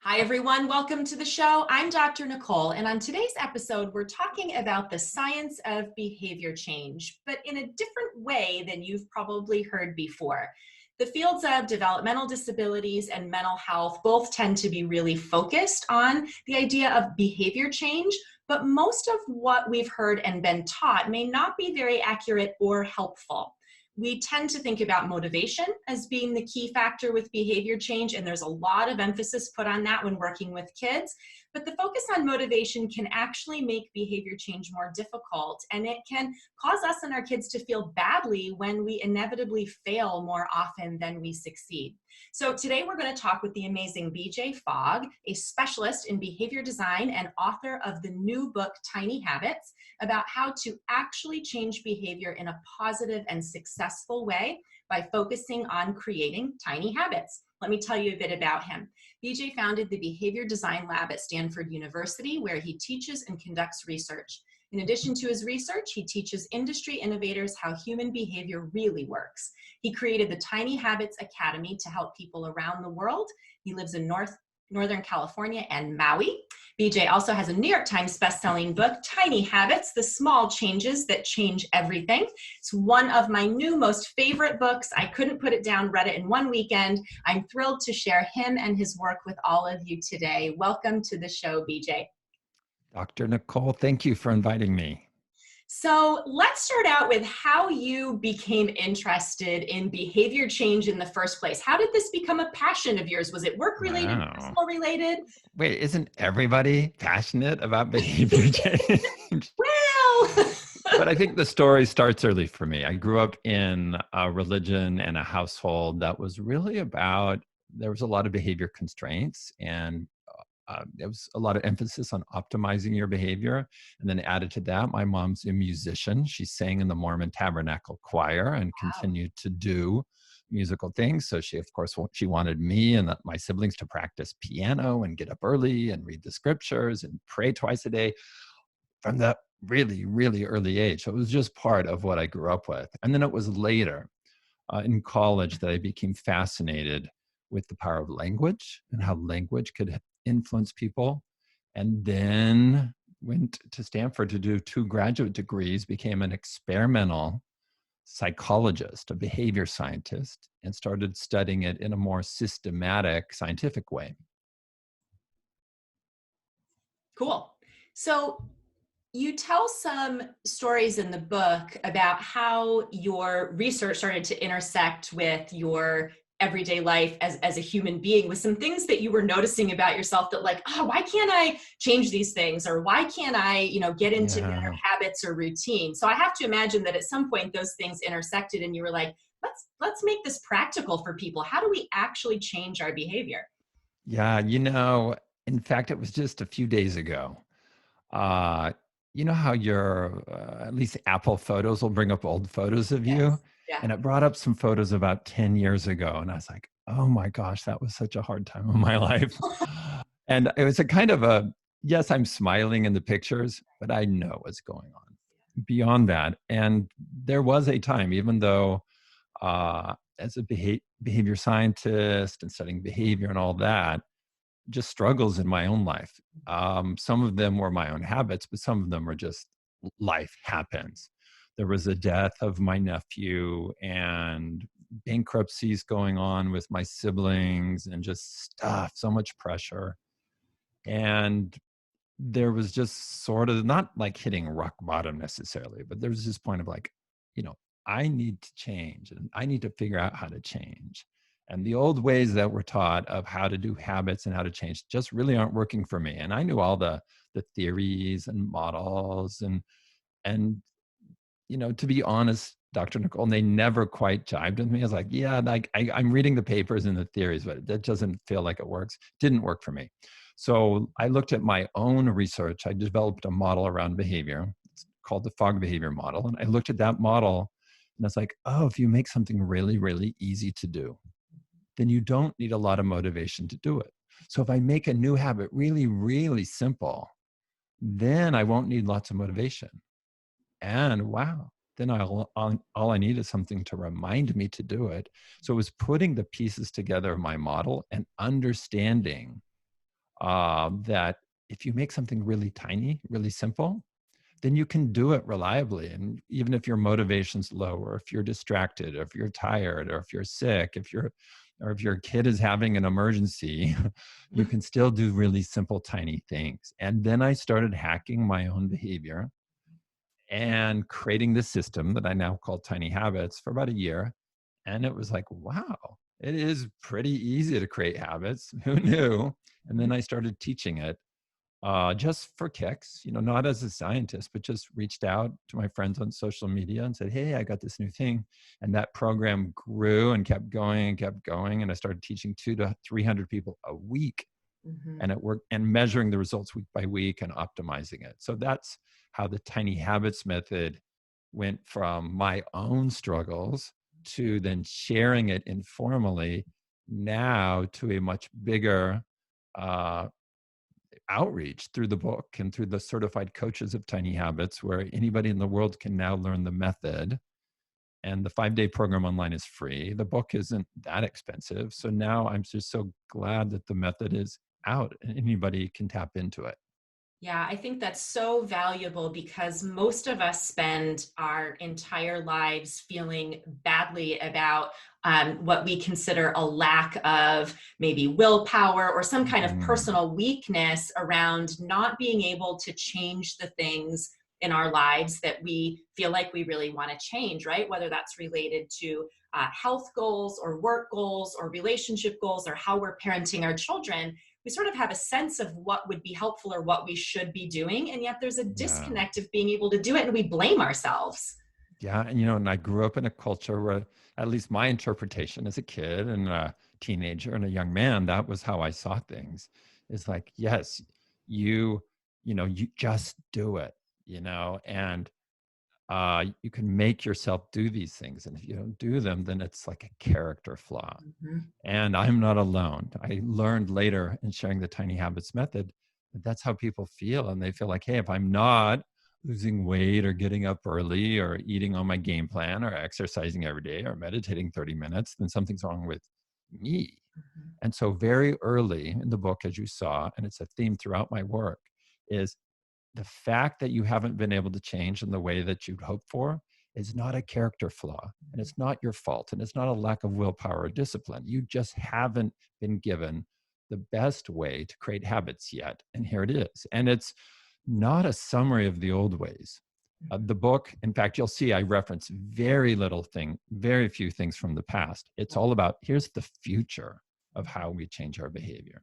Hi, everyone. Welcome to the show. I'm Dr. Nicole, and on today's episode, we're talking about the science of behavior change, but in a different way than you've probably heard before. The fields of developmental disabilities and mental health both tend to be really focused on the idea of behavior change, but most of what we've heard and been taught may not be very accurate or helpful. We tend to think about motivation as being the key factor with behavior change, and there's a lot of emphasis put on that when working with kids. But the focus on motivation can actually make behavior change more difficult, and it can cause us and our kids to feel badly when we inevitably fail more often than we succeed. So today we're going to talk with the amazing BJ Fogg, a specialist in behavior design and author of the new book, Tiny Habits, about how to actually change behavior in a positive and successful way by focusing on creating tiny habits. Let me tell you a bit about him. BJ founded the Behavior Design Lab at Stanford University, where he teaches and conducts research. In addition to his research, he teaches industry innovators how human behavior really works. He created the Tiny Habits Academy to help people around the world. He lives in Northern California and Maui. BJ also has a New York Times bestselling book, Tiny Habits, The Small Changes That Change Everything. It's one of my new most favorite books. I couldn't put it down, read it in one weekend. I'm thrilled to share him and his work with all of you today. Welcome to the show, BJ. Dr. Nicole, thank you for inviting me. So let's start out with how you became interested in behavior change in the first place. How did this become a passion of yours? Was it work-related, Wow. personal related? Wait, isn't everybody passionate about behavior change? Well, But I think the story starts early for me. I grew up in a religion and a household that was really about, there was a lot of behavior constraints, and there was a lot of emphasis on optimizing your behavior. And then added to that, my mom's a musician. She sang in the Mormon Tabernacle Choir and continued to do musical things. So she, of course, she wanted me and my siblings to practice piano and get up early and read the scriptures and pray twice a day from that really, really early age. So it was just part of what I grew up with. And then it was later in college that I became fascinated with the power of language and how language could influence people. And then went to Stanford to do 2 graduate degrees, became an experimental psychologist, a behavior scientist, and started studying it in a more systematic, scientific way. cool. So you tell some stories in the book about how your research started to intersect with your everyday life as a human being, with some things that you were noticing about yourself that, like, oh, why can't I change these things? Or why can't I, get into better Yeah. habits or routines? So I have to imagine that at some point those things intersected and you were like, let's make this practical for people. How do we actually change our behavior? Yeah, in fact, it was just a few days ago. Uh, you know how your, at least Apple Photos will bring up old photos of you? Yes. Yeah. And it brought up some photos about 10 years ago. And I was like, oh my gosh, that was such a hard time of my life. And it was a kind of yes, I'm smiling in the pictures, but I know what's going on beyond that. And there was a time, even though as a behavior scientist and studying behavior and all that, just struggles in my own life. Some of them were my own habits, but some of them were just life happens. There was a death of my nephew and bankruptcies going on with my siblings and just stuff, so much pressure. And there was just sort of not like hitting rock bottom necessarily, but there was this point of like, you know, I need to change and I need to figure out how to change. And the old ways that we're taught of how to do habits and how to change just really aren't working for me. And I knew all the theories and models and to be honest, Dr. Nicole, they never quite jived with me. I was like, yeah, like I'm reading the papers and the theories, but that doesn't feel like it works. Didn't work for me. So I looked at my own research. I developed a model around behavior. It's called the Fogg behavior model. And I looked at that model and I was like, oh, if you make something really, really easy to do, then you don't need a lot of motivation to do it. So if I make a new habit really, really simple, then I won't need lots of motivation. And wow, then all I need is something to remind me to do it. So it was putting the pieces together of my model and understanding that if you make something really tiny, really simple, then you can do it reliably. And even if your motivation's low, or if you're distracted, or if you're tired, or if you're sick, or if your kid is having an emergency, you can still do really simple, tiny things. And then I started hacking my own behavior and creating this system that I now call Tiny Habits for about a year. And it was like, wow, it is pretty easy to create habits. Who knew? And then I started teaching it just for kicks, not as a scientist, but just reached out to my friends on social media and said, hey, I got this new thing. And that program grew and kept going and kept going. And I started teaching 200 to 300 people a week. Mhm. And it worked, and measuring the results week by week and optimizing it. So that's how the Tiny Habits method went from my own struggles to then sharing it informally now to a much bigger uh, outreach through the book and through the certified coaches of Tiny Habits, where anybody in the world can now learn the method. And the 5-day program online is free. The book isn't that expensive. So now I'm just so glad that the method is out and anybody can tap into it. Yeah, I think that's so valuable because most of us spend our entire lives feeling badly about what we consider a lack of maybe willpower or some kind of Mm, personal weakness around not being able to change the things in our lives that we feel like we really want to change, right? Whether that's related to health goals or work goals or relationship goals or how we're parenting our children. We sort of have a sense of what would be helpful or what we should be doing. And yet there's a yeah. disconnect of being able to do it and we blame ourselves. Yeah. And, and I grew up in a culture where, at least my interpretation as a kid and a teenager and a young man, that was how I saw things. It's like, yes, you, you just do it, and you can make yourself do these things. And if you don't do them, then it's like a character flaw. Mhm. And I'm not alone. I learned later in sharing the Tiny Habits method that that's how people feel. And they feel like, hey, if I'm not losing weight or getting up early or eating on my game plan or exercising every day or meditating 30 minutes, then something's wrong with me. Mhm. And so, very early in the book, as you saw, and it's a theme throughout my work, is the fact that you haven't been able to change in the way that you'd hoped for is not a character flaw, and it's not your fault, and it's not a lack of willpower or discipline. You just haven't been given the best way to create habits yet, and here it is. And it's not a summary of the old ways. The book, in fact, you'll see I reference very few things from the past. It's all about here's the future of how we change our behavior.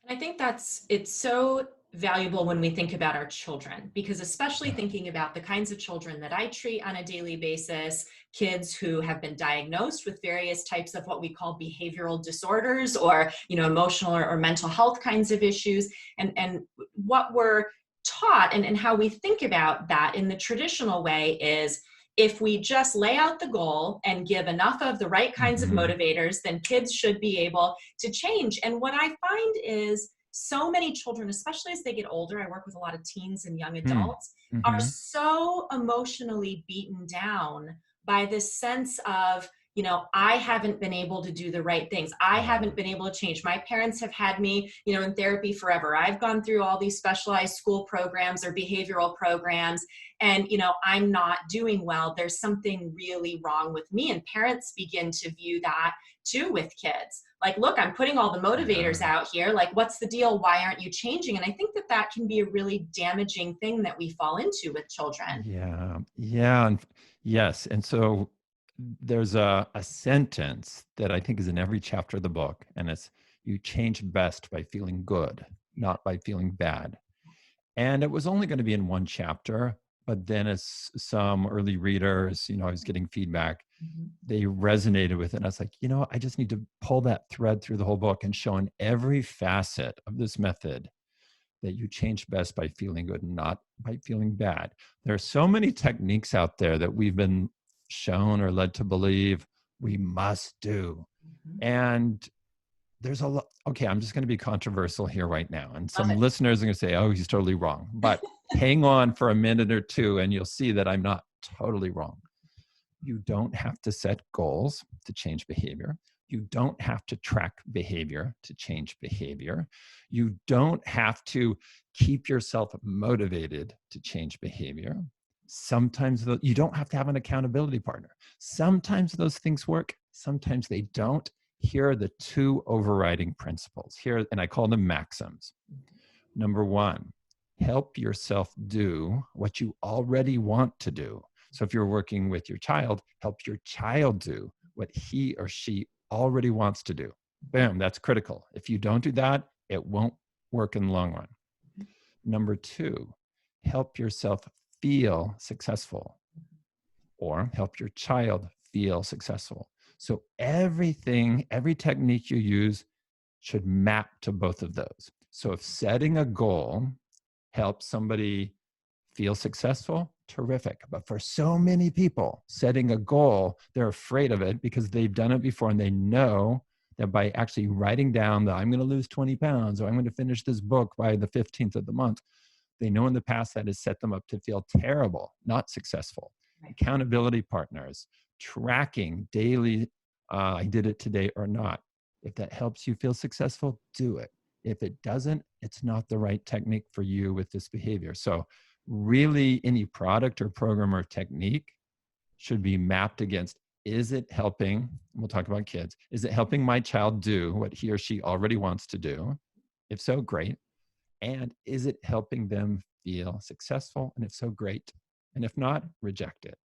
And I think it's so valuable when we think about our children, because especially Yeah. thinking about the kinds of children that I treat on a daily basis, kids who have been diagnosed with various types of what we call behavioral disorders or, emotional or mental health kinds of issues, and what we're taught and how we think about that in the traditional way is if we just lay out the goal and give enough of the right kinds of Hmm. motivators, then kids should be able to change. And what I find is so many children, especially as they get older, I work with a lot of teens and young adults, are Mm-hmm. so emotionally beaten down by this sense of, I haven't been able to do the right things. I Yeah. haven't been able to change. My parents have had me, in therapy forever. I've gone through all these specialized school programs or behavioral programs, and, I'm not doing well. There's something really wrong with me. And parents begin to view that too with kids. Like, look, I'm putting all the motivators Yeah. out here. Like, what's the deal? Why aren't you changing? And I think that can be a really damaging thing that we fall into with children. Yeah. Yeah. And yes. And so there's a sentence that I think is in every chapter of the book, and it's you change best by feeling good, not by feeling bad. And it was only going to be in one chapter, but then as some early readers, I was getting feedback, Mhm. they resonated with it. And I was like, I just need to pull that thread through the whole book and show in every facet of this method that you change best by feeling good and not by feeling bad. There are so many techniques out there that we've been shown or led to believe we must do. Mhm. And there's a lot. Okay, I'm just going to be controversial here right now. And Love some it. listeners are going to say, oh, he's totally wrong. But hang on for a minute or two and you'll see that I'm not totally wrong. You don't have to set goals to change behavior. You don't have to track behavior to change behavior. You don't have to keep yourself motivated to change behavior. Sometimes you don't have to have an accountability partner. Sometimes those things work, sometimes they don't. Here are the two overriding principles here, and I call them maxims. Number one, help yourself do what you already want to do. So if you're working with your child, help your child do what he or she already wants to do. Boom, that's critical. If you don't do that, it won't work in the long run. Number two, help yourself feel successful, or help your child feel successful. So everything, every technique you use should map to both of those. So if setting a goal helps somebody feel successful, terrific. But for so many people, setting a goal, they're afraid of it because they've done it before, and they know that by actually writing down that I'm going to lose 20 pounds, or I'm going to finish this book by the 15th of the month, they know in the past that has set them up to feel terrible, not successful. Right. Accountability partners, tracking daily, I did it today or not. If that helps you feel successful, do it. If it doesn't, it's not the right technique for you with this behavior. So really, any product or program or technique should be mapped against, is it helping, we'll talk about kids, is it helping my child do what he or she already wants to do? If so, great. And is it helping them feel successful? And if so, great. And if not, reject it.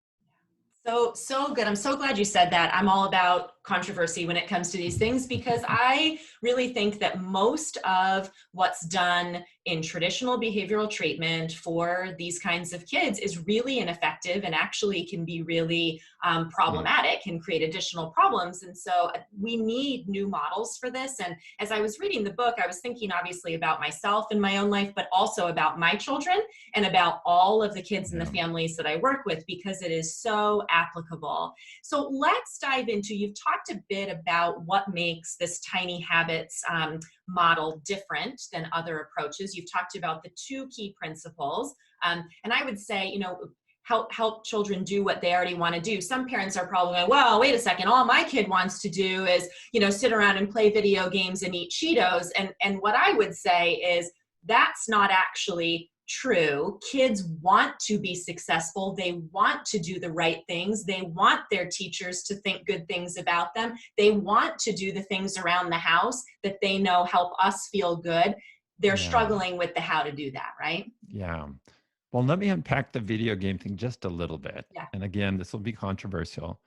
So good. I'm so glad you said that. I'm all about controversy when it comes to these things, because I really think that most of what's done in traditional behavioral treatment for these kinds of kids is really ineffective and actually can be really problematic and create additional problems. And so we need new models for this. And as I was reading the book, I was thinking obviously about myself in my own life, but also about my children and about all of the kids in the families that I work with, because it is so applicable. So let's dive into, you've talked a bit about what makes this tiny habits model different than other approaches. You've talked about the two key principles. And I would say, help children do what they already want to do. Some parents are probably going, well, wait a second, all my kid wants to do is, sit around and play video games and eat Cheetos. And what I would say is that's not actually true. Kids want to be successful. They want to do the right things. They want their teachers to think good things about them. They want to do the things around the house that they know help us feel good. They're struggling with the how to do that, right? Yeah. Well, let me unpack the video game thing just a little bit. Yeah. And again, this will be controversial.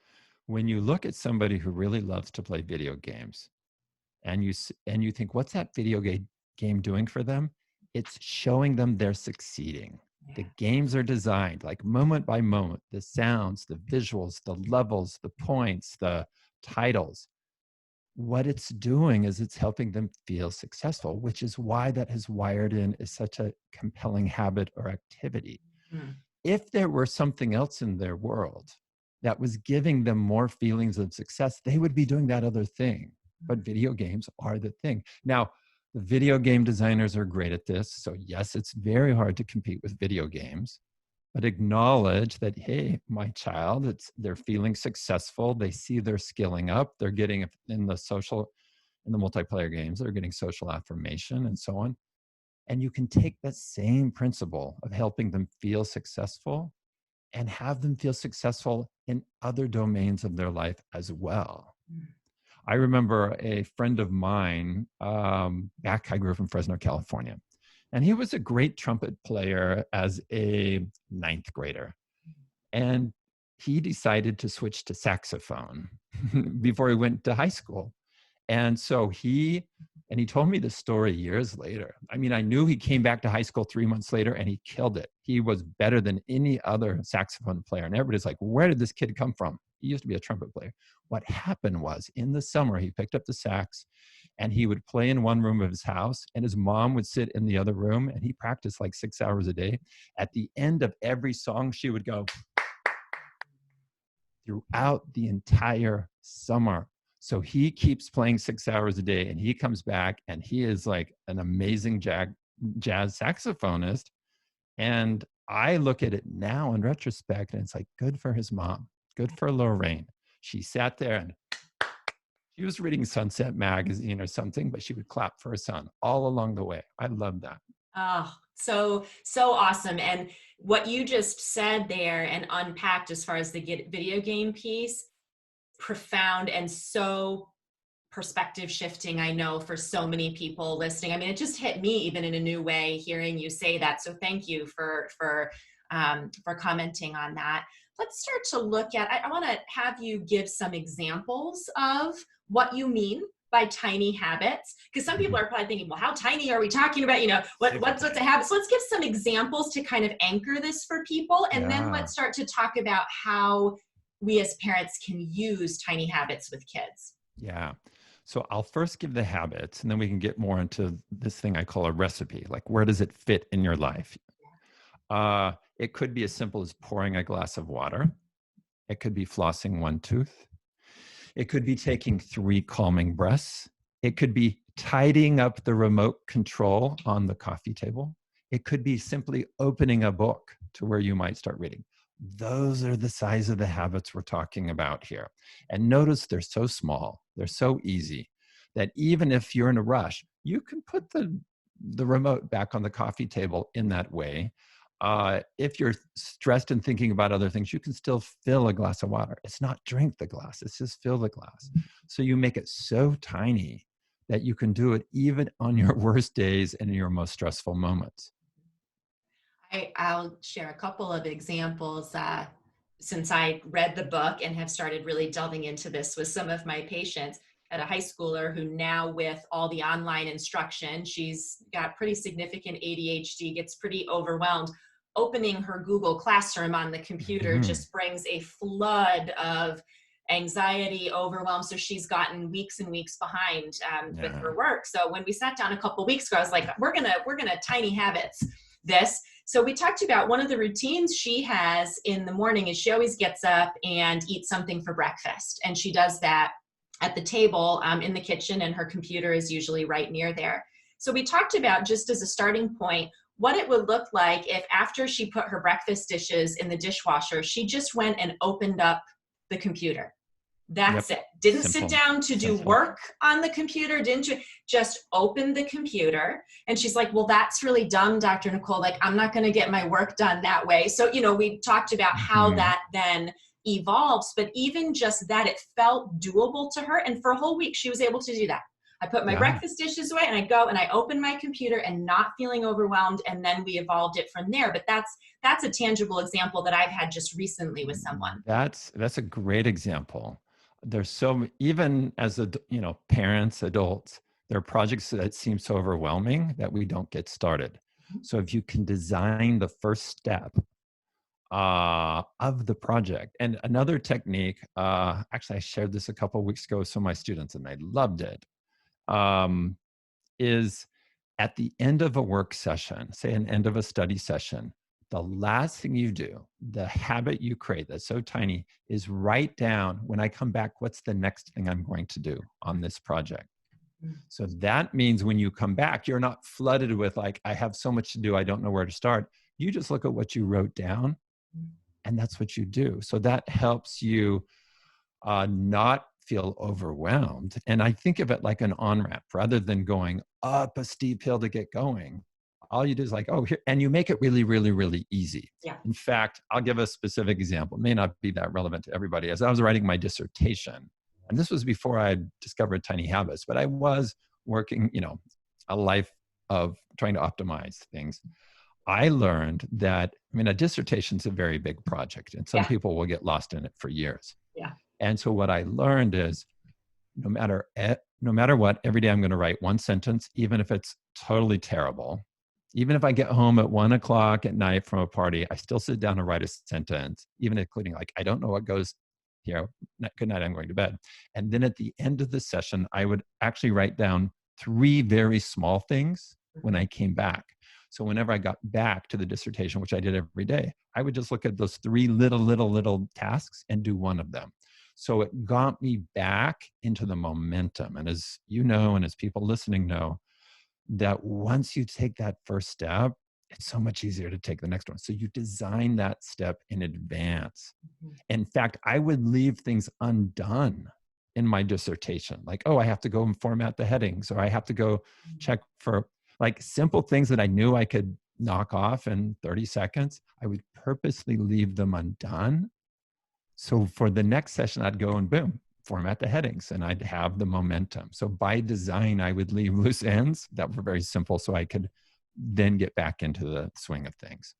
When you look at somebody who really loves to play video games, and you think, what's that video game doing for them? It's showing them they're succeeding. Yeah. The games are designed like moment by moment, the sounds, the visuals, the levels, the points, the titles. What it's doing is it's helping them feel successful, which is why that has wired in as such a compelling habit or activity. Mm. If there were something else in their world that was giving them more feelings of success, they would be doing that other thing. But video games are the thing. Now, the video game designers are great at this. So yes, it's very hard to compete with video games, but acknowledge that, hey, my child, they're feeling successful. They see they're skilling up. They're getting in the multiplayer games, they're getting social affirmation and so on. And you can take that same principle of helping them feel successful and have them feel successful in other domains of their life as well. I remember a friend of mine, I grew up in Fresno, California, and he was a great trumpet player as a 9th grader. And he decided to switch to saxophone before he went to high school. And so he told me the story years later. I mean, I knew he came back to high school 3 months later and he killed it. He was better than any other saxophone player. And everybody's like, where did this kid come from? He used to be a trumpet player. What happened was, in the summer, he picked up the sax and he would play in one room of his house and his mom would sit in the other room, and he practiced like 6 hours a day. At the end of every song, she would go throughout the entire summer. So he keeps playing 6 hours a day, and he comes back and he is like an amazing jazz saxophonist. And I look at it now in retrospect and it's like, good for his mom, good for Lorraine. She sat there and She was reading Sunset Magazine or something, but she would clap for her son all along the way. I love that. Oh, so awesome. And what you just said there and unpacked as far as the video game piece, profound and so perspective shifting, I know, for so many people listening. I mean, it just hit me even in a new way hearing you say that. So thank you for commenting on that. Let's start to look at, I want to have you give some examples of what you mean by tiny habits, because some people are probably thinking, well, how tiny are we talking about? You know, what's a habit? So let's give some examples to kind of anchor this for people. And then Yeah. let's start to talk about how we as parents can use tiny habits with kids. Yeah. So I'll first give the habits, and then we can get more into this thing I call a recipe. Like, where does it fit in your life? It could be as simple as pouring a glass of water. It could be flossing one tooth. It could be taking 3 calming breaths. It could be tidying up the remote control on the coffee table. It could be simply opening a book to where you might start reading. Those are the size of the habits we're talking about here. And notice they're so small, they're so easy that even if you're in a rush, you can put the remote back on the coffee table in that way. If you're stressed and thinking about other things, you can still fill a glass of water. It's not drink the glass, it's just fill the glass. So you make it so tiny that you can do it even on your worst days and your most stressful moments. I'll share a couple of examples since I read the book and have started really delving into this with some of my patients. At a high schooler who now, with all the online instruction, she's got pretty significant ADHD, gets pretty overwhelmed. Opening her Google Classroom on the computer just brings a flood of anxiety, overwhelm. So she's gotten weeks and weeks behind with her work. So when we sat down a couple of weeks ago, I was like, we're gonna tiny habits this. So we talked about one of the routines she has in the morning is she always gets up and eats something for breakfast. And she does that at the table in the kitchen, and her computer is usually right near there. So we talked about, just as a starting point, what it would look like if after she put her breakfast dishes in the dishwasher, she just went and opened up the computer. That's it. Didn't sit down to do work on the computer, didn't you? Just opened the computer. And she's like, well, that's really dumb, Dr. Nicole. Like, I'm not going to get my work done that way. So, you know, we talked about how that then evolves, but even just that, it felt doable to her. And for a whole week, she was able to do that. I put my breakfast dishes away and I go and I open my computer and not feeling overwhelmed. And then we evolved it from there. But that's a tangible example that I've had just recently with someone. That's a great example. There's so, even as parents, adults, there are projects that seem so overwhelming that we don't get started. So if you can design the first step of the project. And another technique, actually I shared this a couple of weeks ago with some of my students and they loved it, is at the end of a work session, say an end of a study session, the last thing you do, the habit you create that's so tiny, is write down, when I come back, what's the next thing I'm going to do on this project? So that means when you come back, you're not flooded with like, I have so much to do, I don't know where to start. You just look at what you wrote down and that's what you do. So that helps you not feel overwhelmed. And I think of it like an on-ramp rather than going up a steep hill to get going. All you do is like, oh, here, and you make it really, really, really easy. Yeah. In fact, I'll give a specific example. It may not be that relevant to everybody. As I was writing my dissertation, and this was before I had discovered tiny habits, but I was working, a life of trying to optimize things. I learned that, a dissertation is a very big project, and some people will get lost in it for years. Yeah. And so what I learned is, no matter what, every day I'm going to write one sentence, even if it's totally terrible. Even if I get home at 1 o'clock at night from a party, I still sit down and write a sentence, even including like, I don't know what goes here. Good night, I'm going to bed. And then at the end of the session, I would actually write down 3 very small things when I came back. So whenever I got back to the dissertation, which I did every day, I would just look at those 3 little tasks and do one of them. So it got me back into the momentum. And as you know, and as people listening know, that once you take that first step, it's so much easier to take the next one. So you design that step in advance. In fact, I would leave things undone in my dissertation. Like, oh, I have to go and format the headings, or I have to go check for like simple things that I knew I could knock off in 30 seconds. I would purposely leave them undone. So for the next session, I'd go and boom, format the headings, and I'd have the momentum. So by design, I would leave loose ends that were very simple so I could then get back into the swing of things.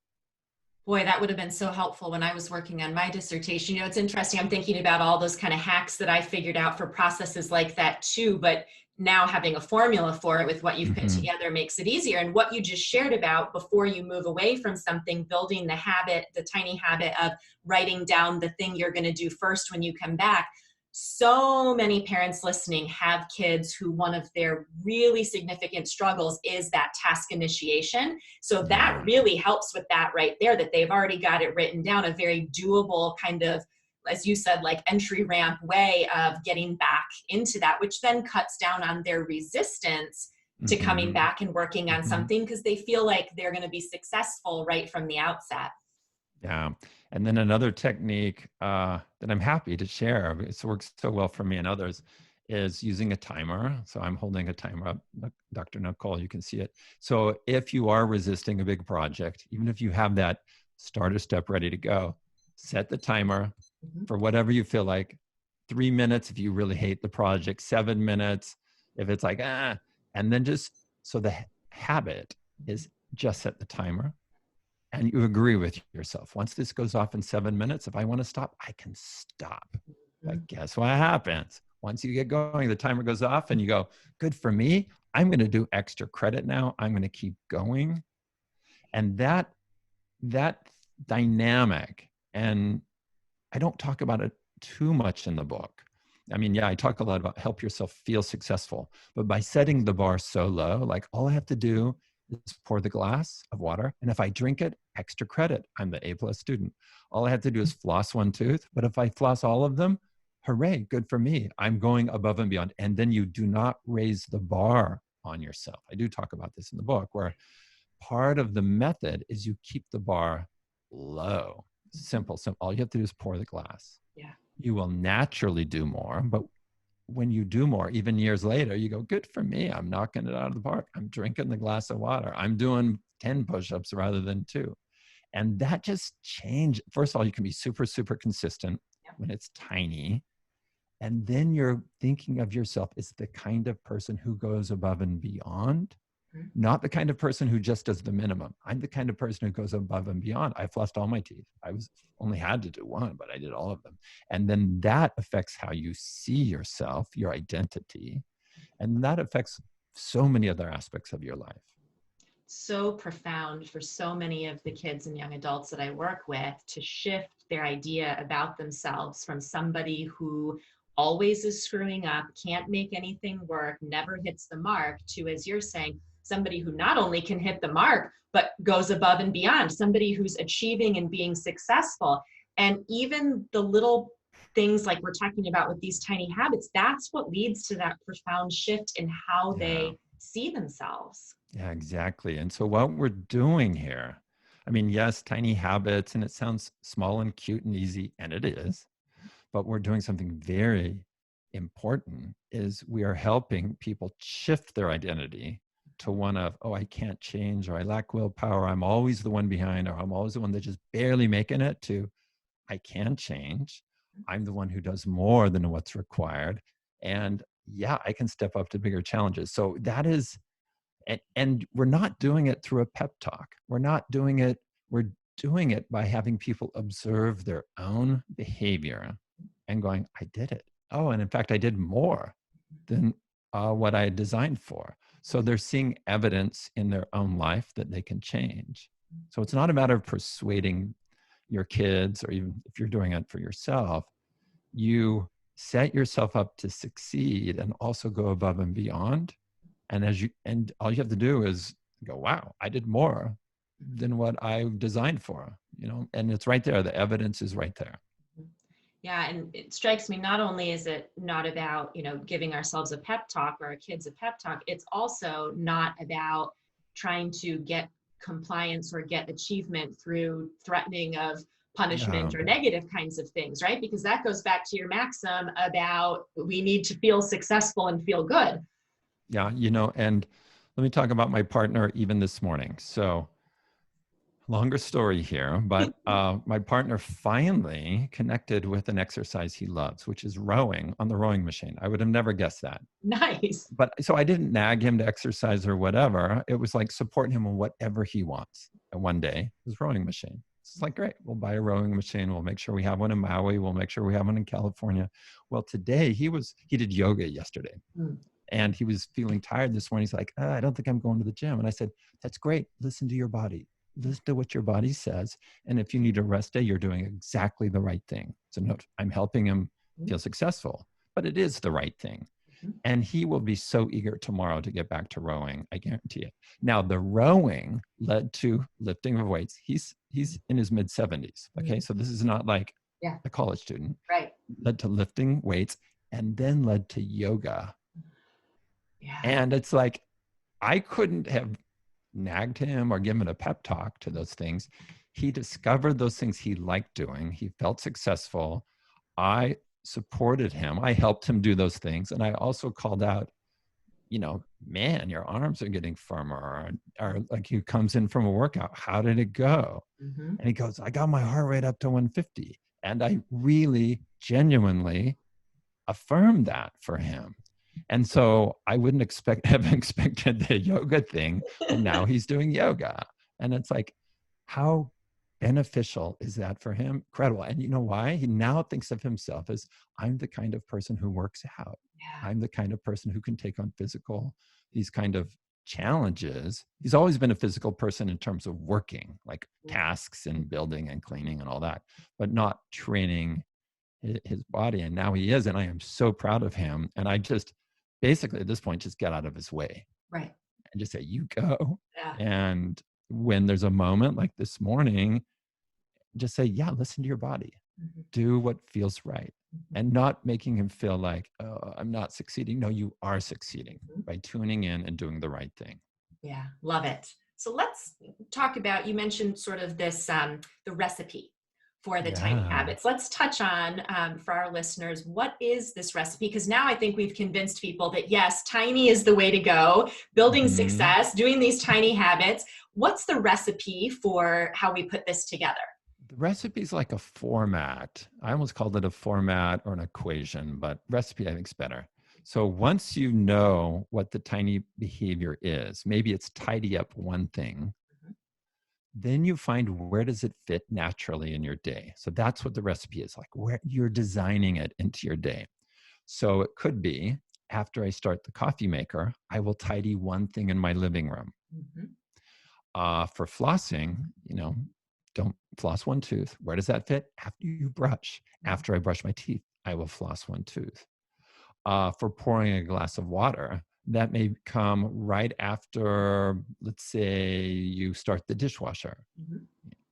Boy, that would have been so helpful when I was working on my dissertation. You know, it's interesting. I'm thinking about all those kind of hacks that I figured out for processes like that too, but now having a formula for it with what you've put Mm-hmm. together makes it easier. And what you just shared about before you move away from something, building the habit, the tiny habit of writing down the thing you're going to do first when you come back. So many parents listening have kids who one of their really significant struggles is that task initiation. So that Yeah. really helps with that right there, that they've already got it written down, a very doable kind of, as you said, like entry ramp way of getting back into that, which then cuts down on their resistance to coming Mm-hmm. back and working on Mm-hmm. something because they feel like they're going to be successful right from the outset. Yeah. And then another technique that I'm happy to share, it's works so well for me and others, is using a timer. So I'm holding a timer up, Dr. Nicole, you can see it. So if you are resisting a big project, even if you have that starter step ready to go, set the timer Mhm. for whatever you feel like. 3 minutes if you really hate the project, 7 minutes if it's like, and then just so the habit is just set the timer and you agree with yourself. Once this goes off in 7 minutes, if I want to stop, I can stop. But guess what happens? Once you get going, the timer goes off and you go, good for me. I'm going to do extra credit now. I'm going to keep going. And that dynamic, and I don't talk about it too much in the book. I mean, yeah, I talk a lot about help yourself feel successful, but by setting the bar so low, like all I have to do is pour the glass of water. And if I drink it, extra credit. I'm the A+ student. All I have to do is floss one tooth. But if I floss all of them, hooray, good for me. I'm going above and beyond. And then you do not raise the bar on yourself. I do talk about this in the book, where part of the method is you keep the bar low. Simple. So all you have to do is pour the glass. Yeah. You will naturally do more, but when you do more, even years later, you go, good for me. I'm knocking it out of the park. I'm drinking the glass of water. I'm doing 10 push-ups rather than 2. And that just changed. First of all, you can be super, super consistent when it's tiny. And then you're thinking of yourself as the kind of person who goes above and beyond, not the kind of person who just does the minimum. I'm the kind of person who goes above and beyond. I flossed all my teeth. I was only had to do one, but I did all of them. And then that affects how you see yourself, your identity. And that affects so many other aspects of your life. So profound for so many of the kids and young adults that I work with to shift their idea about themselves from somebody who always is screwing up, can't make anything work, never hits the mark, to, as you're saying, somebody who not only can hit the mark, but goes above and beyond, somebody who's achieving and being successful. And even the little things like we're talking about with these tiny habits, that's what leads to that profound shift in how Yeah. they see themselves. Yeah, exactly. And so what we're doing here, I mean, yes, tiny habits, and it sounds small and cute and easy, and it is, but we're doing something very important is we are helping people shift their identity to one of, oh, I can't change, or I lack willpower. I'm always the one behind, or I'm always the one that's just barely making it, to I can change. I'm the one who does more than what's required. And yeah, I can step up to bigger challenges. So that is, and we're not doing it through a pep talk. We're doing it by having people observe their own behavior and going, I did it. Oh, and in fact, I did more than what I had designed for. So they're seeing evidence in their own life that they can change. So it's not a matter of persuading your kids, or even if you're doing it for yourself, you set yourself up to succeed and also go above and beyond. And all you have to do is go, wow, I did more than what I designed for, and it's right there. The evidence is right there. Yeah, and it strikes me, not only is it not about, giving ourselves a pep talk or our kids a pep talk, it's also not about trying to get compliance or get achievement through threatening of Yeah. punishment or negative kinds of things, right? Because that goes back to your maxim about we need to feel successful and feel good. Yeah. And let me talk about my partner even this morning. So, longer story here, but my partner finally connected with an exercise he loves, which is rowing on the rowing machine. I would have never guessed that. Nice. But so I didn't nag him to exercise or whatever. It was like supporting him on whatever he wants. And one day, his rowing machine. It's like, great, we'll buy a rowing machine. We'll make sure we have one in Maui. We'll make sure we have one in California. Well, today he did yoga yesterday. Mm. And he was feeling tired this morning. He's like, I don't think I'm going to the gym. And I said, that's great. Listen to your body. Listen to what your body says. And if you need a rest day, you're doing exactly the right thing. So no, I'm helping him feel successful, but it is the right thing. And he will be so eager tomorrow to get back to rowing. I guarantee it. Now, the rowing led to lifting of weights. He's in his mid 70s. Okay. So this is not like a college student. Right. Led to lifting weights and then led to yoga. Yeah. And it's like, I couldn't have nagged him or given a pep talk to those things. He discovered those things he liked doing. He felt successful. I supported him. I helped him do those things. And I also called out, man, your arms are getting firmer. Or like he comes in from a workout. How did it go? And he goes, I got my heart rate up to 150. And I really genuinely affirmed that for him. And so I wouldn't have expected the yoga thing, and now he's doing yoga. And it's like, how beneficial is that for him? Incredible. And you know why? He now thinks of himself as, I'm the kind of person who works out. Yeah. I'm the kind of person who can take on these kind of challenges. He's always been a physical person in terms of working, like tasks and building and cleaning and all that, but not training his body. And now he is. And I am so proud of him. And I just basically at this point, just get out of his way. Right. And just say, you go. Yeah. And when there's a moment like this morning, just say, yeah, listen to your body. Do what feels right. And not making him feel like, oh, I'm not succeeding. No, you are succeeding by tuning in and doing the right thing. Yeah. Love it. So let's talk about, you mentioned sort of this, the recipe for the tiny habits. Let's touch on, for our listeners, what is this recipe? Because now I think we've convinced people that yes, tiny is the way to go, building success, doing these tiny habits. What's the recipe for how we put this together? The recipe is like a format. I almost called it a format or an equation, but recipe I think is better. So once you know what the tiny behavior is, maybe it's tidy up one thing, then you find where does it fit naturally in your day. So that's what the recipe is like, where you're designing it into your day. So it could be after I start the coffee maker, I will tidy one thing in my living room. For flossing, don't floss one tooth. Where does that fit? After you brush. After I brush my teeth, I will floss one tooth. For pouring a glass of water, that may come right after, let's say you start the dishwasher.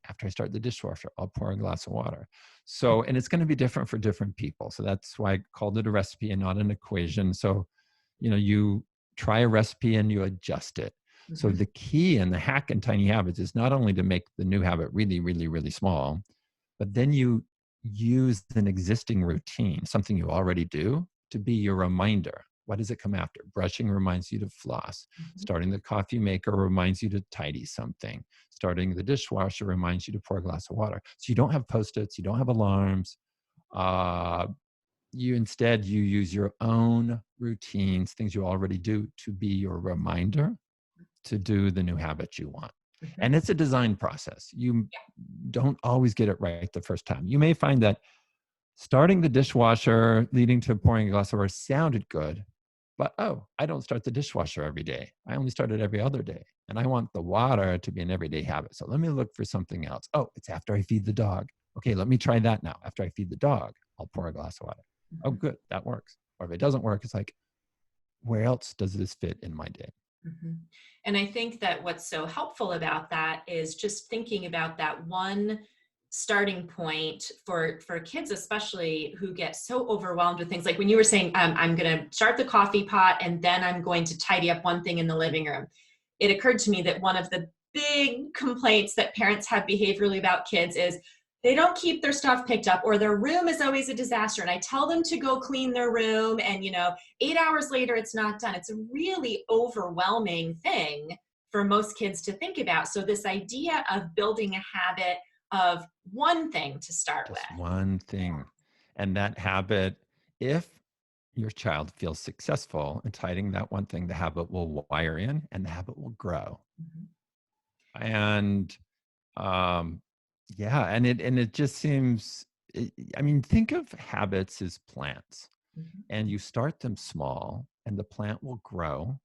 After I start the dishwasher, I'll pour a glass of water. So, and it's going to be different for different people. So that's why I called it a recipe and not an equation. So, you try a recipe and you adjust it. So the key and the hack in tiny habits is not only to make the new habit really, really, really small, but then you use an existing routine, something you already do, to be your reminder. What does it come after? Brushing reminds you to floss. Starting the coffee maker reminds you to tidy something. Starting the dishwasher reminds you to pour a glass of water. So you don't have Post-its, you don't have alarms. You use your own routines, things you already do, to be your reminder to do the new habit you want. And it's a design process. You don't always get it right the first time. You may find that starting the dishwasher leading to pouring a glass of water sounded good, but I don't start the dishwasher every day. I only start it every other day. And I want the water to be an everyday habit. So let me look for something else. Oh, it's after I feed the dog. Okay, let me try that now. After I feed the dog, I'll pour a glass of water. Oh, good, that works. Or if it doesn't work, it's like, where else does this fit in my day? And I think that what's so helpful about that is just thinking about that one starting point for kids, especially who get so overwhelmed with things. Like when you were saying, I'm going to start the coffee pot and then I'm going to tidy up one thing in the living room. It occurred to me that one of the big complaints that parents have behaviorally about kids is They don't keep their stuff picked up, or their room is always a disaster. And I tell them to go clean their room, and 8 hours later, it's not done. It's a really overwhelming thing for most kids to think about. So this idea of building a habit of one thing to start with. Just one thing. And that habit, if your child feels successful in tidying that one thing, the habit will wire in and the habit will grow. Mhm. And yeah, and it just seems, I mean, think of habits as plants, Mhm. and you start them small and the plant will grow,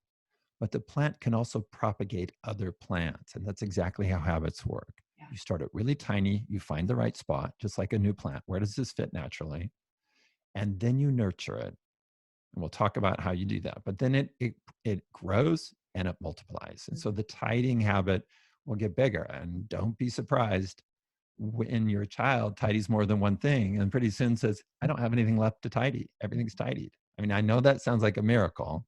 but the plant can also propagate other plants. And that's exactly how habits work. Yeah. You start it really tiny, you find the right spot, just like a new plant. Where does this fit naturally? And then you nurture it. And we'll talk about how you do that. But then it grows and it multiplies. And so the tidying habit will get bigger. And don't be surprised when your child tidies more than one thing and pretty soon says, I don't have anything left to tidy. Everything's tidied. I mean, I know that sounds like a miracle,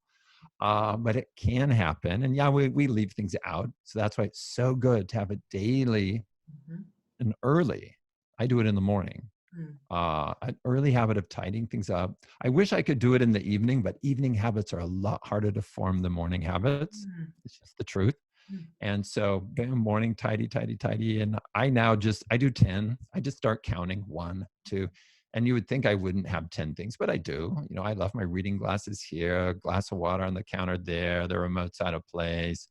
but it can happen. And yeah, we leave things out. So that's why it's so good to have it daily Mhm. and early. I do it in the morning. Mm. An early habit of tidying things up. I wish I could do it in the evening, but evening habits are a lot harder to form than morning habits. Mm. It's just the truth. Mm. And so bam, morning, tidy, tidy, tidy. And I do 10. I just start counting 1, 2. And you would think I wouldn't have 10 things, but I do. I left my reading glasses here, a glass of water on the counter there, the remote's out of place.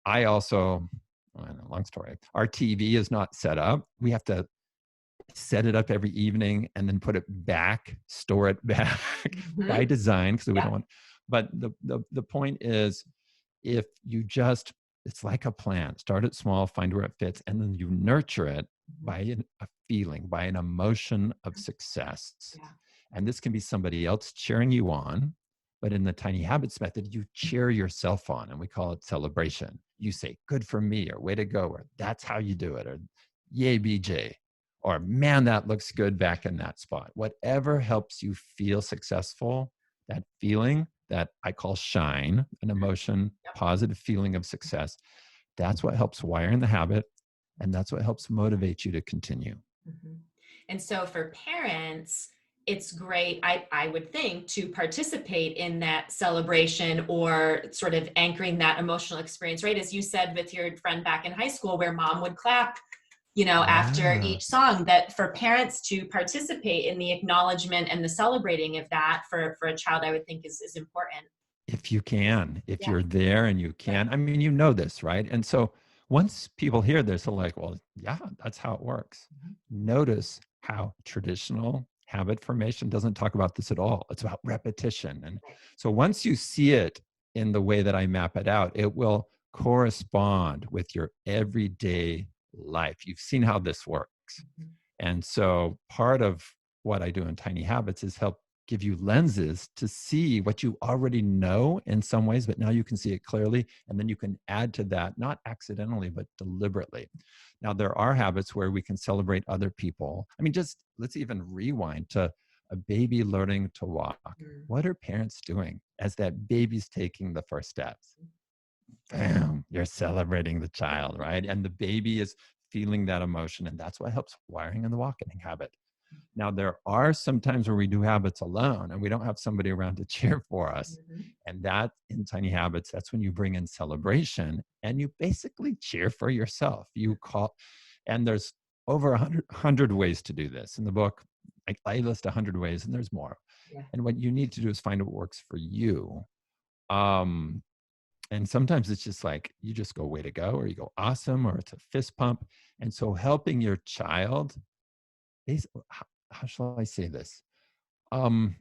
I also, long story, our TV is not set up. We have to set it up every evening and then put it back, store it back by Mhm. design because we Yeah. don't want. But the point is, if you just, it's like a plant. Start it small, find where it fits, and then you nurture it Mhm. by a feeling, by an emotion of success. Yeah. And this can be somebody else cheering you on, but in the tiny habits method, you cheer yourself on, and we call it celebration. You say, good for me, or way to go, or that's how you do it, or yay, BJ, or man, that looks good back in that spot. Whatever helps you feel successful, that feeling that I call shine, an emotion, Yep. positive feeling of success, that's what helps wire in the habit. And that's what helps motivate you to continue. Mhm. And so for parents, it's great, I would think, to participate in that celebration or sort of anchoring that emotional experience, right? As you said with your friend back in high school, where mom would clap, after Yeah. each song, that for parents to participate in the acknowledgement and the celebrating of that for a child, I would think is important. If you can, if Yeah. you're there and you Right. can, I mean, this, right? And so once people hear this, they're like, well, yeah, that's how it works. Mhm. Notice how traditional habit formation doesn't talk about this at all. It's about repetition. And Right. so once you see it in the way that I map it out, it will correspond with your everyday life. You've seen how this works. Mhm. And so part of what I do in Tiny Habits is help give you lenses to see what you already know in some ways, but now you can see it clearly. And then you can add to that, not accidentally, but deliberately. Now, there are habits where we can celebrate other people. I mean, just let's even rewind to a baby learning to walk. Mm. What are parents doing as that baby's taking the first steps? Bam, you're celebrating the child, right? And the baby is feeling that emotion. And that's what helps wiring in the walking habit. Now, there are some times where we do habits alone and we don't have somebody around to cheer for us. Mhm. And that in Tiny Habits, that's when you bring in celebration and you basically cheer for yourself. You call, and there's over 100 ways to do this. In the book, I list 100 ways and there's more. Yeah. And what you need to do is find what works for you. Um, and sometimes it's just like, you just go, way to go, or you go, awesome, or it's a fist pump. And so helping your child, how shall I say this? Um,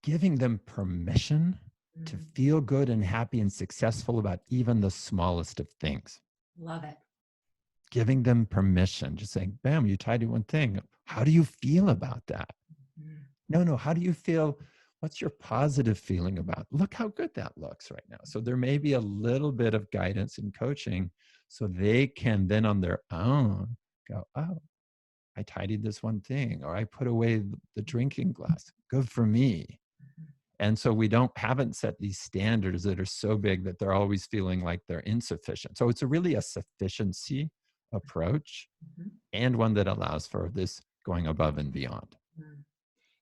Giving them permission to Mm. feel good and happy and successful about even the smallest of things. Love it. Giving them permission, just saying, bam, you tidied one thing. How do you feel about that? Mm. No, how do you feel? What's your positive feeling about? Look how good that looks right now. So there may be a little bit of guidance and coaching so they can then on their own go, oh, I tidied this one thing, or I put away the drinking glass. Good for me. And so we haven't set these standards that are so big that they're always feeling like they're insufficient. So it's really a sufficiency approach Mhm. and one that allows for this going above and beyond. Mm.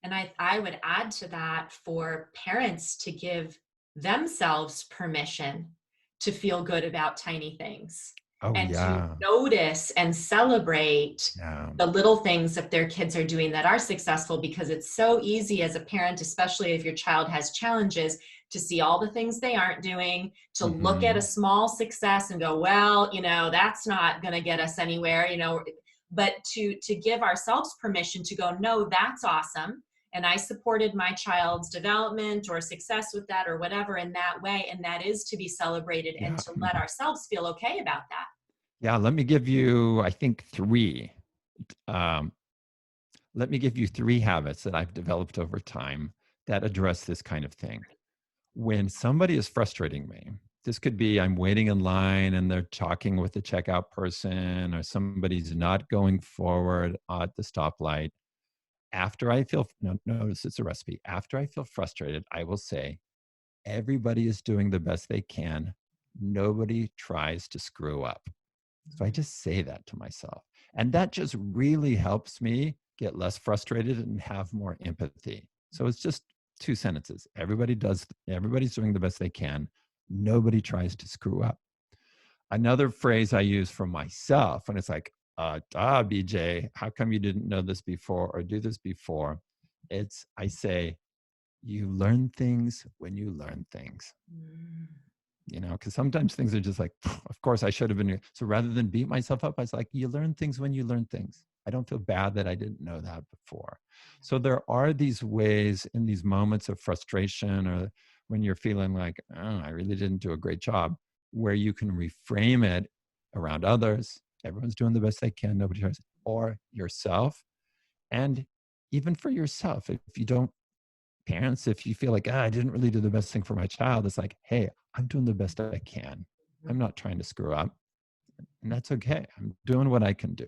And I would add to that for parents to give themselves permission to feel good about tiny things Oh, and to yeah. notice and celebrate Yeah. the little things that their kids are doing that are successful, because it's so easy as a parent, especially if your child has challenges, to see all the things they aren't doing, to look at a Hmm. small success and go, well, that's not going to get us anywhere, but to give ourselves permission to go, no, that's awesome, and I supported my child's development or success with that or whatever in that way, and that is to be celebrated, and Yeah. to let ourselves feel okay about that. Yeah. Let me give you, I think, three. Um, Let me give you three habits that I've developed over time that address this kind of thing. When somebody is frustrating me, this could be I'm waiting in line and they're talking with the checkout person, or somebody's not going forward at the stoplight. After I feel, no, notice it's a recipe. After I feel frustrated, I will say, everybody is doing the best they can. Nobody tries to screw up. So I just say that to myself. And that just really helps me get less frustrated and have more empathy. So it's just two sentences. Everybody's doing the best they can. Nobody tries to screw up. Another phrase I use for myself when it's like, BJ, how come you didn't know this before or do this before? I say, you learn things when you learn things. Mm. Because sometimes things are just like, of course I should have been. So rather than beat myself up, I was like, you learn things when you learn things. I don't feel bad that I didn't know that before. So there are these ways in these moments of frustration, or when you're feeling like, oh, I really didn't do a great job, where you can reframe it around others. Everyone's doing the best they can. Nobody tries, or yourself. And even for yourself, if you don't, parents, if you feel like, I didn't really do the best thing for my child, it's like, hey, I'm doing the best I can. I'm not trying to screw up, and that's okay. I'm doing what I can do.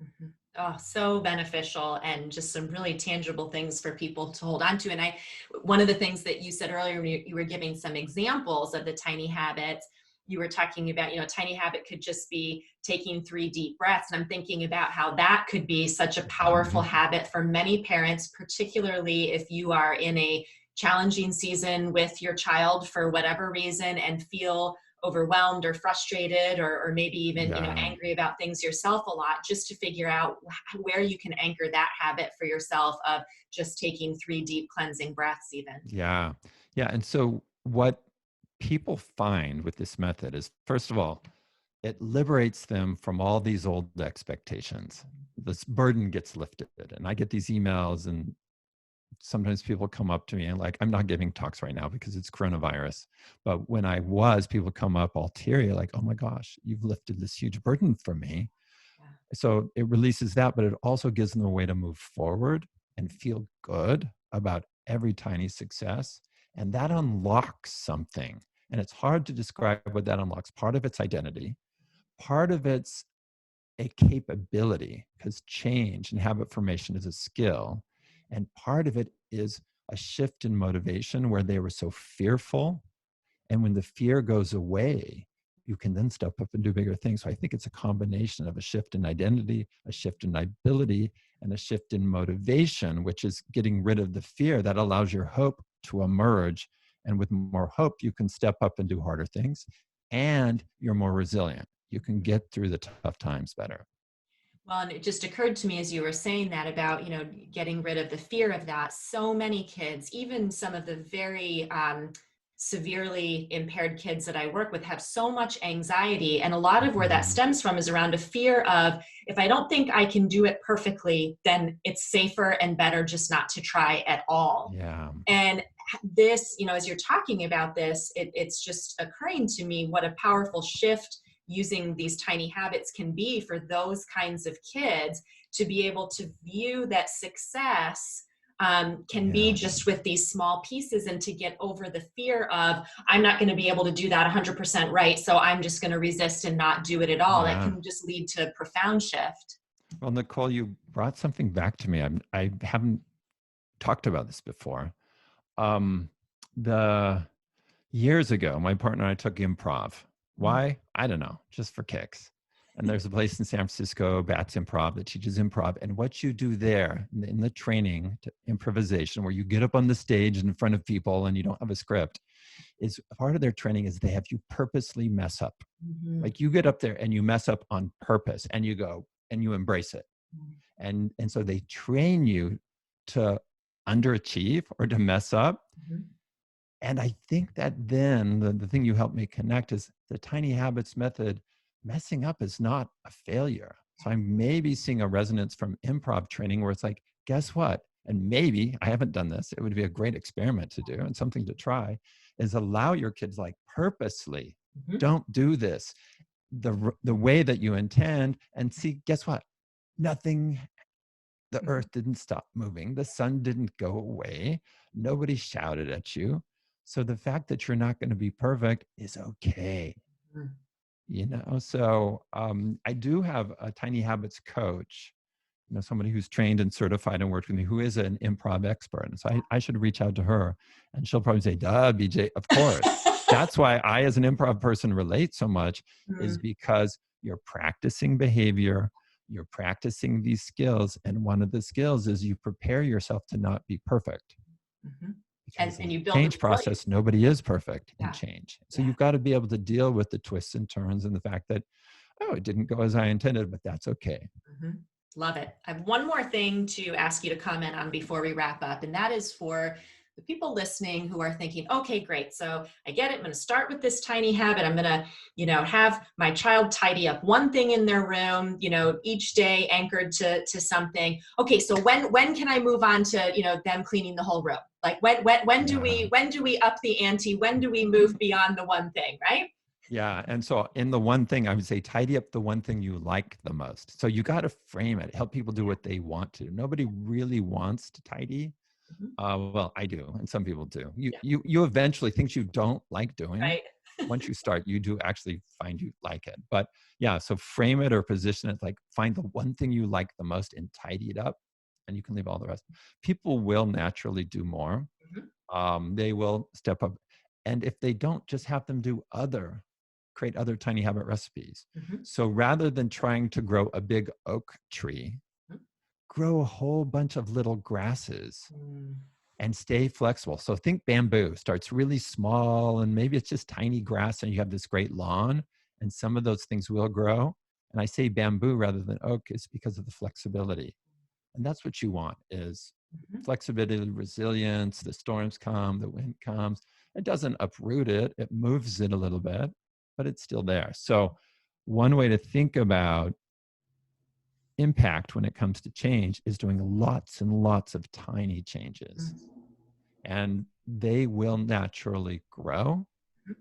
Mhm. Oh, so beneficial, and just some really tangible things for people to hold on to. And one of the things that you said earlier, when you were giving some examples of the tiny habits, you were talking about, a tiny habit could just be taking 3 deep breaths. And I'm thinking about how that could be such a powerful Mhm. habit for many parents, particularly if you are in a challenging season with your child for whatever reason and feel overwhelmed or frustrated, or maybe even Yeah. angry about things yourself a lot, just to figure out where you can anchor that habit for yourself of just taking 3 deep cleansing breaths even. Yeah. Yeah. And so what people find with this method is, first of all, it liberates them from all these old expectations. This burden gets lifted. And I get these emails, and sometimes people come up to me and like, I'm not giving talks right now because it's coronavirus. But when I was, people come up all teary, like, oh my gosh, you've lifted this huge burden from me. Yeah. So it releases that, but it also gives them a way to move forward and feel good about every tiny success. And that unlocks something. And it's hard to describe what that unlocks. Part of it's identity, part of it's a capability, because change and habit formation is a skill. And part of it is a shift in motivation where they were so fearful. And when the fear goes away, you can then step up and do bigger things. So I think it's a combination of a shift in identity, a shift in ability, and a shift in motivation, which is getting rid of the fear that allows your hope to emerge. And with more hope, you can step up and do harder things, and you're more resilient. You can get through the tough times better. Well, and it just occurred to me as you were saying that about, getting rid of the fear of that. So many kids, even some of the very severely impaired kids that I work with, have so much anxiety. And a lot of where that Mhm. stems from is around a fear of, if I don't think I can do it perfectly, then it's safer and better just not to try at all. Yeah. And this, as you're talking about this, it's just occurring to me what a powerful shift using these tiny habits can be for those kinds of kids, to be able to view that success can be Yeah. just with these small pieces, and to get over the fear of, I'm not going to be able to do that 100% right, so I'm just going to resist and not do it at all. That Yeah. can just lead to profound shift. Well, Nicole, you brought something back to me. I haven't talked about this before. Um, the Years ago, my partner and I took improv. Why? I don't know, just for kicks. And there's a place in San Francisco, Bats Improv, that teaches improv. And what you do there in the training to improvisation, where you get up on the stage in front of people and you don't have a script, is part of their training is they have you purposely mess up. Mhm. Like you get up there and you mess up on purpose and you go and you embrace it. Mhm. And so they train you to underachieve or to mess up. Mhm. And I think that then the thing you helped me connect is the tiny habits method. Messing up is not a failure. So I'm maybe seeing a resonance from improv training where it's like, guess what? And maybe I haven't done this. It would be a great experiment to do and something to try is allow your kids like purposely Mhm. don't do this the way that you intend and see, guess what? Nothing, the Mhm. earth didn't stop moving. The sun didn't go away. Nobody shouted at you. So the fact that you're not going to be perfect is okay. Mhm. So I do have a tiny habits coach, somebody who's trained and certified and worked with me, who is an improv expert. And so I should reach out to her and she'll probably say, duh, BJ, of course. That's why I, as an improv person, relate so much, is Mhm. because you're practicing behavior, you're practicing these skills. And one of the skills is you prepare yourself to not be perfect. Mhm. Because And in you build the change process, resilience. nobody is perfect in Yeah. change. So Yeah. you've got to be able to deal with the twists and turns and the fact that, oh, it didn't go as I intended, but that's okay. Mhm. Love it. I have one more thing to ask you to comment on before we wrap up, and that is for the people listening who are thinking, okay, great. So I get it. I'm going to start with this tiny habit. I'm going to, have my child tidy up one thing in their room, each day anchored to something. Okay. So when can I move on to, them cleaning the whole room? Like when do Yeah. we up the ante? When do we move beyond the one thing? Right? Yeah. And so in the one thing, I would say tidy up the one thing you like the most. So you got to frame it, help people do what they want to. Nobody really wants to tidy. Mhm. Well, I do, and some people do. You, Yeah. you, you eventually, things you don't like doing, Right. once you start, you do actually find you like it. But yeah, so frame it or position it like find the one thing you like the most and tidy it up, and you can leave all the rest. People will naturally do more. Mhm. They will step up. And if they don't, just have them create other tiny habit recipes. Mhm. So rather than trying to grow a big oak tree, Mhm. grow a whole bunch of little grasses Mm. and stay flexible. So think bamboo starts really small and maybe it's just tiny grass and you have this great lawn and some of those things will grow. And I say bamboo rather than oak is because of the flexibility. And that's what you want is Mhm. flexibility, resilience, the storms come, the wind comes. It doesn't uproot it, it moves it a little bit, but it's still there. So one way to think about impact when it comes to change is doing lots and lots of tiny changes. Mhm. And they will naturally grow.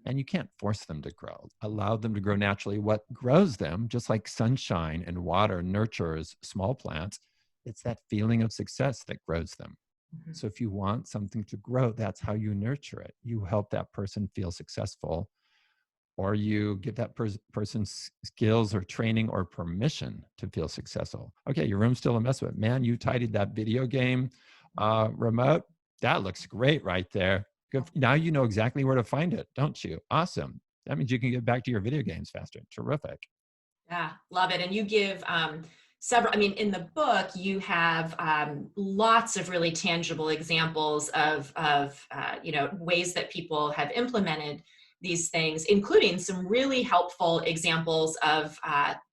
And you can't force them to grow. Allow them to grow naturally. What grows them, just like sunshine and water nurtures small plants, it's that feeling of success that grows them. Mhm. So if you want something to grow, that's how you nurture it. You help that person feel successful, or you give that person skills or training or permission to feel successful. Okay, your room's still a mess, but man, you tidied that video game remote. That looks great right there. Good. Now you know exactly where to find it, don't you? Awesome. That means you can get back to your video games faster. Terrific. Yeah, love it. And you give several, I mean, in the book, you have lots of really tangible examples of ways that people have implemented these things, including some really helpful examples of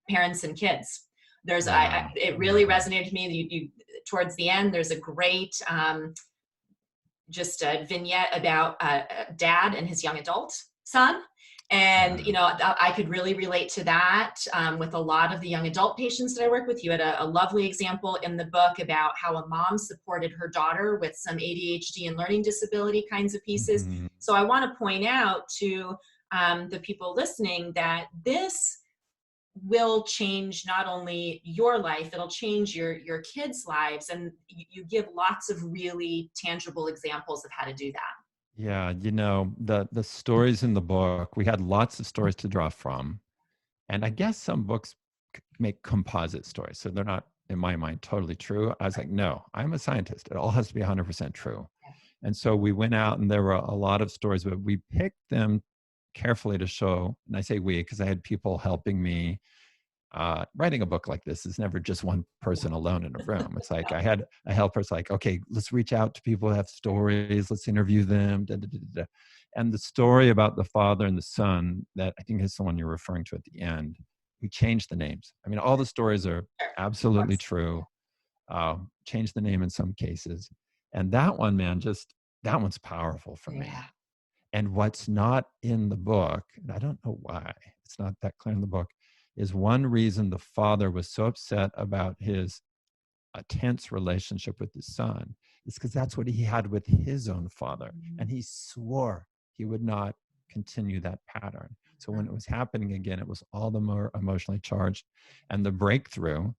parents and kids. Yeah. It Oh my really gosh. resonated to me. Towards the end, there's a great just a vignette about a dad and his young adult son. And, Yeah. I could really relate to that with a lot of the young adult patients that I work with. You had a lovely example in the book about how a mom supported her daughter with some ADHD and learning disability kinds of pieces. Mhm. So I want to point out to the people listening that this will change not only your life, it'll change your kids' lives, and you give lots of really tangible examples of how to do that. Yeah, the stories in the book, we had lots of stories to draw from. And I guess some books make composite stories. So they're not, in my mind, totally true. I was like, no, I'm a scientist. It all has to be 100% true. And so we went out and there were a lot of stories, but we picked them carefully to show. And I say we, because I had people helping me writing a book like this is never just one person alone in a room. It's like No. I had a helper's like, okay, let's reach out to people who have stories. Let's interview them. Da, da, da, da, da. And the story about the father and the son that I think is the one you're referring to at the end, we changed the names. I mean, all the stories are Sure. Of absolutely course. true. Changed the name in some cases. And that one, man, that one's powerful for me. Yeah. And what's not in the book, and I don't know why it's not that clear in the book, is one reason the father was so upset about his tense relationship with his son is because that's what he had with his own father. And he swore he would not continue that pattern. So when it was happening again, it was all the more emotionally charged. And the breakthrough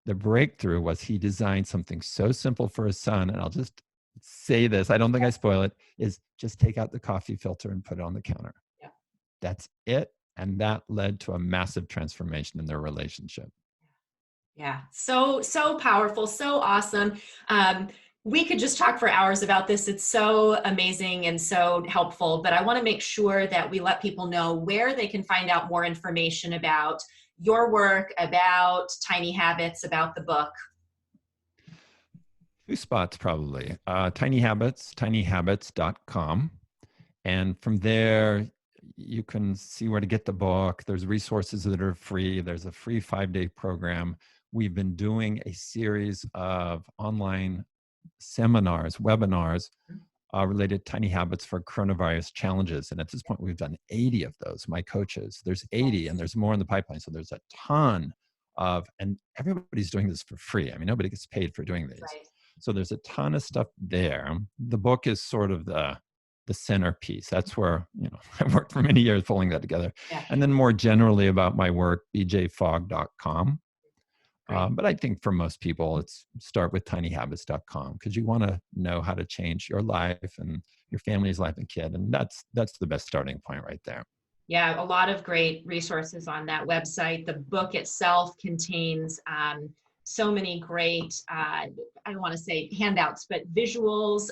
was he designed something so simple for his son. And I'll just say this, I don't think I spoil it, is just take out the coffee filter and put it on the counter. Yeah. That's it. And that led to a massive transformation in their relationship. Yeah, so powerful, so awesome. We could just talk for hours about this. It's so amazing and so helpful, but I want to make sure that we let people know where they can find out more information about your work, about Tiny Habits, about the book. Two spots probably. Tiny Habits, tinyhabits.com. And from there, you can see where to get the book. There's resources that are free. There's a free 5-day program. We've been doing a series of online seminars, webinars related to tiny habits for coronavirus challenges. And at this point, we've done 80 of those, my coaches. There's 80 and there's more in the pipeline. So there's a ton and everybody's doing this for free. I mean, nobody gets paid for doing these. Right. So there's a ton of stuff there. The book is sort of the centerpiece. That's where, I worked for many years pulling that together. Yeah. And then more generally about my work, bjfogg.com. But I think for most people, it's start with tinyhabits.com because you want to know how to change your life and your family's life and kid. And that's the best starting point right there. Yeah, a lot of great resources on that website. The book itself contains so many great, I don't want to say handouts, but visuals.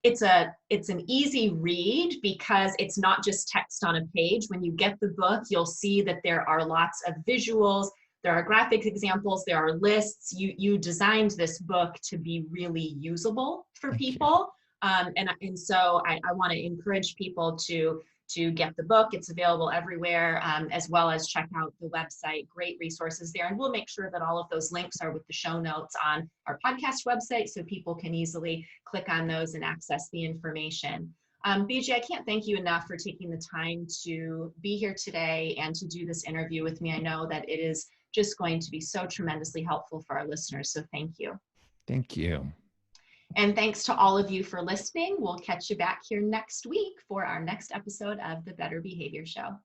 It's an easy read because it's not just text on a page. When you get the book, you'll see that there are lots of visuals. There are graphic examples, there are lists. You designed this book to be really usable for Thank people. And so I want to encourage people to get the book. It's available everywhere, as well as check out the website. Great resources there. And we'll make sure that all of those links are with the show notes on our podcast website so people can easily click on those and access the information. BJ, I can't thank you enough for taking the time to be here today and to do this interview with me. I know that it is just going to be so tremendously helpful for our listeners. So thank you. Thank you. And thanks to all of you for listening. We'll catch you back here next week for our next episode of the Better Behavior Show.